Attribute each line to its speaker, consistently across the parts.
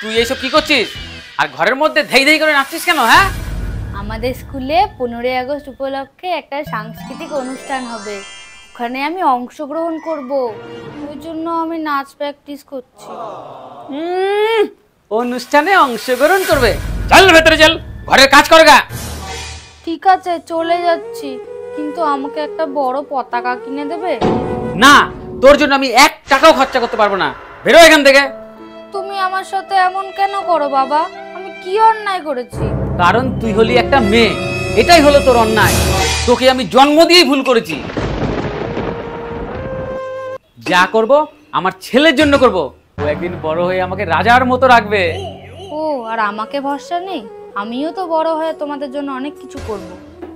Speaker 1: তুই এইসব কি করছিস? আর ঘরের মধ্যে ধেই ধেই করে নাচছিস কেন? হ্যাঁ,
Speaker 2: আমাদের স্কুলে 15ই আগস্ট উপলক্ষে একটা সাংস্কৃতিক অনুষ্ঠান হবে, ওখানে আমি অংশগ্রহণ করব, ওই জন্য আমি নাচ প্র্যাকটিস করছি।
Speaker 1: অনুষ্ঠানে অংশগ্রহণ করবে? চল ভেতরে চল, ঘরের কাজ কর গা।
Speaker 2: ঠিক আছে, চলে যাচ্ছি, কিন্তু আমাকে একটা বড় পতাকা কিনে দেবে?
Speaker 1: না, তোর জন্য আমি 1 টাকাও খরচা করতে পারবো না। বেরো এখান থেকে।
Speaker 2: তুমি আমার সাথে এমন কেন করো বাবা? আমি কি অন্যায় করেছি?
Speaker 1: কারণ তুই হলি একটা মেয়ে, এটাই হলো তোর অন্যায়। তোকে আমি জন্ম দিয়েই ভুল করেছি। যা করব আমার ছেলের জন্য করব। ও একদিন বড় হয়ে আমাকে রাজার মতো রাখবে।
Speaker 2: ও, আর আমাকে ভরসা নেই? আমিও তো বড় হয়ে তোমাদের জন্য অনেক কিছু করব,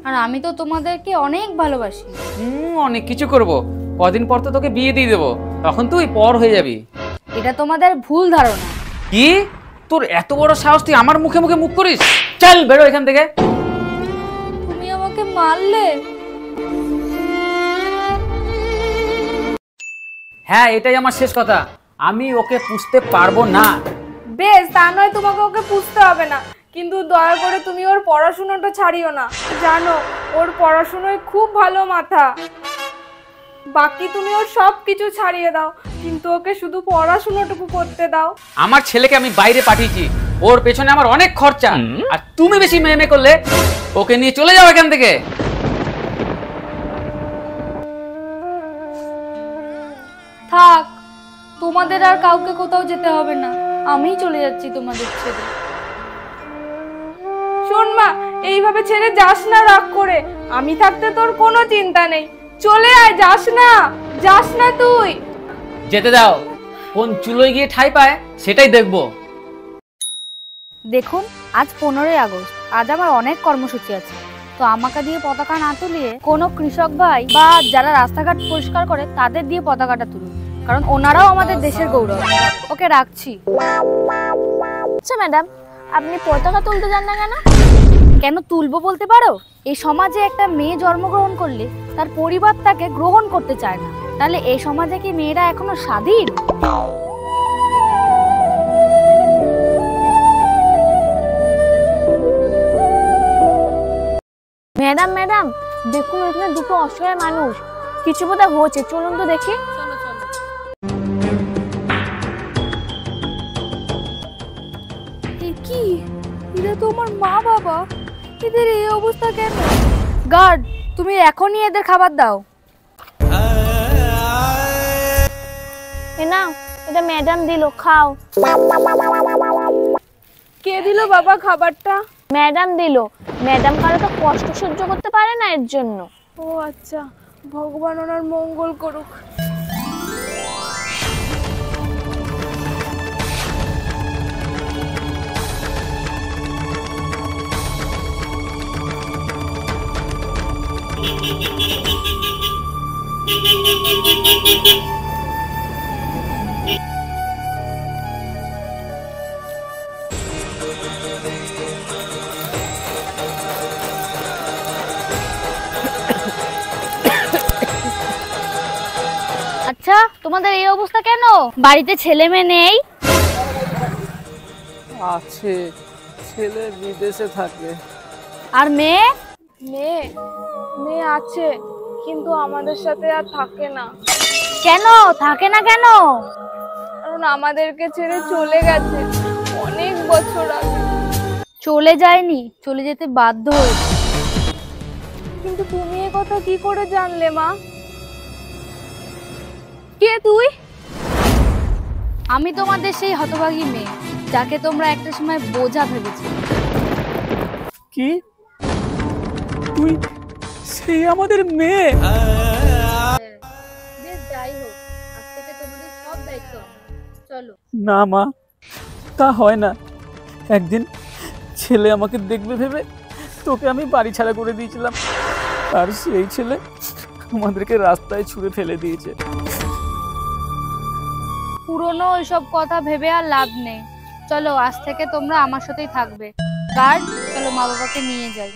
Speaker 2: আর আমি তো তোমাদেরকে অনেক ভালোবাসি।
Speaker 1: অনেক কিছু করব। কদিন পর তো তোকে বিয়ে দিয়ে দেবো, তখন তুই পর হয়ে যাবি।
Speaker 2: এটা তোমাদের ভুল ধারণা।
Speaker 1: কি? তোর এত বড় সাহস, তুই আমার মুখে মুখে মুখ করিস? চল বেরো এখান থেকে।
Speaker 2: তুমি আমাকে মারলে?
Speaker 1: হ্যাঁ, এটাই আমার শেষ কথা। আমি ওকে পুষতে পারবো না।
Speaker 3: বেশ, তা নয় তোমাকে ওকে পুষতে হবে না, কিন্তু দয়া করে তুমি ওর পড়াশোনাটা ছাড়িও না। জানো, ওর পড়াশোনায় খুব ভালো মাথা। বাকি তুমি ওর সব কিছু ছাড়িয়ে দাও, কিন্তু ওকে শুধু পড়াশোনাটুকু করতে দাও।
Speaker 1: আমার ছেলেকে আমি বাইরে পাঠিয়েছি, ওর পেছনে আমার অনেক খরচা। আর তুমি বেশি মেয়ে করলে ওকে নিয়ে চলে যাও এখান থেকে।
Speaker 2: থাক, তোমাদের আর কাউকে কোথাও যেতে হবে না, আমিই চলে যাচ্ছি তোমাদের ছেড়ে।
Speaker 3: শোন মা, এইভাবে ছেড়ে যাস না রাগ করে। আমি থাকতে তোর কোনো চিন্তা নেই। চলে আয়, যাস না, যাস না তুই।
Speaker 1: যেতে দাও, কোন চুলোয় গিয়ে ঠাই পায় সেটাই দেখবো।
Speaker 2: দেখুন, আজ 15ই আগস্ট, আজ আমার অনেক কর্মসূচি আছে, তো আমাকে দিয়ে পতাকা না তুলিয়ে কোনো কৃষক ভাই বা যারা রাস্তাঘাট পরিষ্কার করে তাদের দিয়ে পতাকাটা তুলুন, কারণ ওনারাও আমাদের দেশের গৌরব। ওকে, রাখছি।
Speaker 4: আচ্ছা ম্যাডাম, আপনি পতাকা তুলতে যান না কেন?
Speaker 2: কেন তুলবো বলতে পারো? এই সমাজে একটা মেয়ে জন্মগ্রহণ করলে তার পরিবার তাকে গ্রহণ করতে চায় না, তাহলে এই সমাজে কি মেয়েরা এখনো স্বাধীন?
Speaker 4: ম্যাডাম ম্যাডাম, দেখুন এখানে দুটো অসহায় মানুষ, কিছু বোধহয় হয়েছে, চলুন তো দেখি।
Speaker 2: চলো চলো। কি, এরা তো আমার মা বাবা, এদের এই অবস্থা কেন? গার্ড, তুমি এখনই এদের খাবার দাও।
Speaker 4: এ নাও, এটা ম্যাডাম দিল, খাও।
Speaker 3: কে দিল বাবা খাবারটা?
Speaker 4: ম্যাডাম দিল। ম্যাডাম কারো তো কষ্ট সহ্য করতে পারে না, এর জন্য।
Speaker 3: ও আচ্ছা, ভগবান ওনার মঙ্গল করুক।
Speaker 2: আচ্ছা, তোমাদের এই অবস্থা কেন? বাড়িতে ছেলে মেয়ে নেই?
Speaker 5: আছে, ছেলে বিদেশে থাকে।
Speaker 2: আর মেয়ে?
Speaker 3: মেয়ে মেয়ে আছে, কিন্তু আমাদের সাথে আর থাকে না।
Speaker 2: কেন থাকে না কেন?
Speaker 3: কারণ আমাদেরকে ছেড়ে চলে গেছে অনেক বছর আগে।
Speaker 2: চলে যায়নি, চলে যেতে বাধ্য হয়েছে।
Speaker 3: কিন্তু তুমি এ কথা কি করে জানলে মা? কে তুই?
Speaker 2: আমি তোমাদের সেই হতভাগী মেয়ে, যাকে তোমরা একটা সময় বোঝা ভেবেছিলে।
Speaker 5: কি? তুই সেই আমাদের মেয়ে?
Speaker 2: বেশ, যাই হোক, আজ থেকে তোমাদের সব দায়িত্ব আমার। চলো।
Speaker 5: না মা, তা হয় না। একদিন ছেলে আমাকে দেখবে ভেবে তোকে আমি বাড়ি ছাড়া করে দিয়েছিলাম, আর সেই ছেলে আমাদেরকে রাস্তায় ছুঁড়ে ফেলে দিয়েছে।
Speaker 2: পুরনো ওইসব কথা ভেবে আর লাভ নেই। চলো, আজ থেকে তোমরা আমার সাথেই থাকবে। গার্ড, চলো মা বাবাকে নিয়ে যাই।